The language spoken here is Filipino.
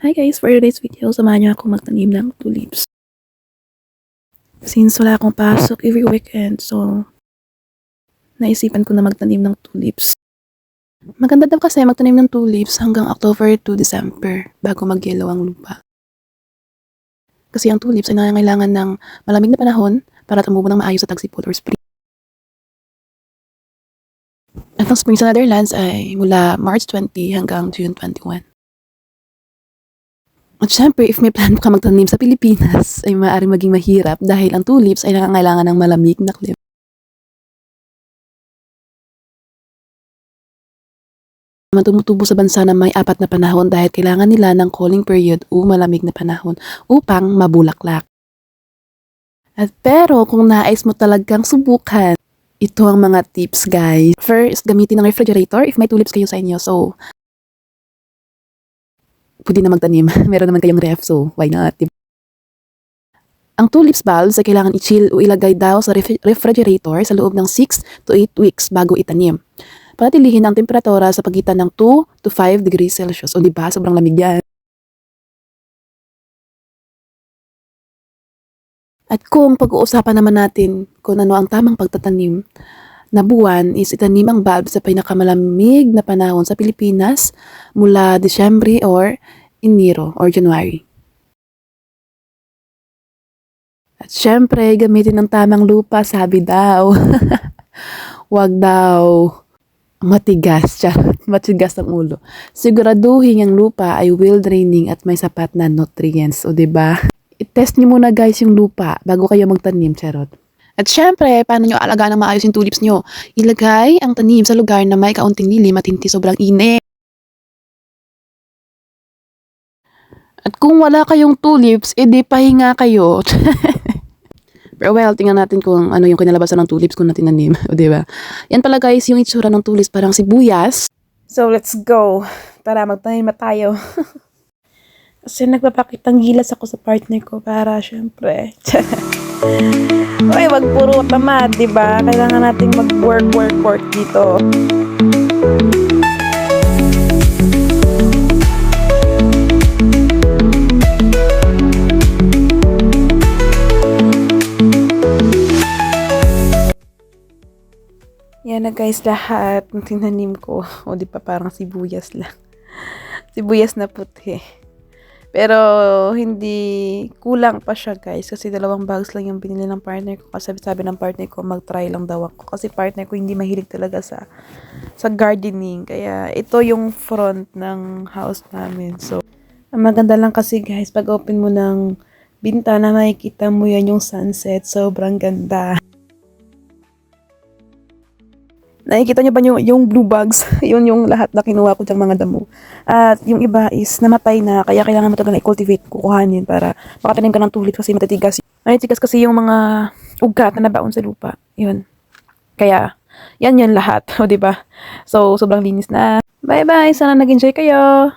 Hi guys! For today's video, samahan niyo ako magtanim ng tulips. Since wala akong pasok every weekend, so naisipan ko na magtanim ng tulips. Maganda daw kasi magtanim ng tulips hanggang October to December bago mag-yellow ang lupa. Kasi ang tulips ay nangangailangan ng malamig na panahon para tumubo ng maayos sa tagsipol or spring. At ang spring sa Netherlands ay mula March 20 hanggang June 21. At syempre, if may plan ka magtanim sa Pilipinas, ay maaaring maging mahirap dahil ang tulips ay nangangailangan ng malamig na klima. Tumutubo sa bansa na may 4 na panahon dahil kailangan nila ng cooling period o malamig na panahon upang mabulaklak. At pero kung nais mo talagang subukan, ito ang mga tips guys. First, gamitin ng refrigerator if may tulips kayo sa inyo. So, pwede na magtanim. Meron naman kayong ref, so why not? Ang tulips bulbs ay kailangan i-chill o ilagay daw sa refrigerator sa loob ng 6 to 8 weeks bago itanim. Panatilihin ang temperatura sa pagitan ng 2 to 5 degrees Celsius. O diba, sobrang lamig yan. At kung pag-uusapan naman natin kung ano ang tamang pagtatanim na buwan is itanim ang bulb sa pinakamalamig na panahon sa Pilipinas mula Disyembre or Enero or January. At syempre, gamitin ang tamang lupa, sabi daw. Wag daw matigas, matigas ang ulo. Siguraduhin ang lupa ay well draining at may sapat na nutrients, o diba? I-test nyo muna guys yung lupa bago kayo magtanim, charot. At syempre, paano nyo alagaan ng maayos yung tulips nyo? Ilagay ang tanim sa lugar na may kaunting lilim at hindi sobrang init. At kung wala kayong tulips, edi pahinga kayo. Pero well, tingnan natin kung ano yung kinalabasan ng tulips kung natin nanim. O diba? Yan pala guys, yung itsura ng tulips parang sibuyas. So let's go. Tara, magtanim na tayo. Kasi nagpapakitang gilas ako sa partner ko para syempre. Uy, wag puro tamad, diba? Kailangan nating mag-work dito. Yan na guys, lahat ng tinanim ko. O di pa parang sibuyas lang. Sibuyas na puti. Pero hindi kulang pa siya guys. Kasi 2 bags lang yung binili ng partner ko. Kasi sabi ng partner ko mag-try lang daw ako. Kasi partner ko hindi mahilig talaga sa gardening. Kaya ito yung front ng house namin. So, ang maganda lang kasi guys, pag open mo ng bintana, makikita mo yan yung sunset. Sobrang ganda. Nakikita niyo ba yung blue bags? Yun yung lahat na kinuha ko diyang mga damo. At yung iba is namatay na, kaya kailangan mo talaga i-cultivate, kukuhanin para makatanim ka ng tulips kasi matitigas. Matitigas kasi yung mga ugat na nabaon sa lupa. Yun. Kaya, yan lahat. O diba? So, sobrang linis na. Bye-bye! Sana nag-enjoy kayo!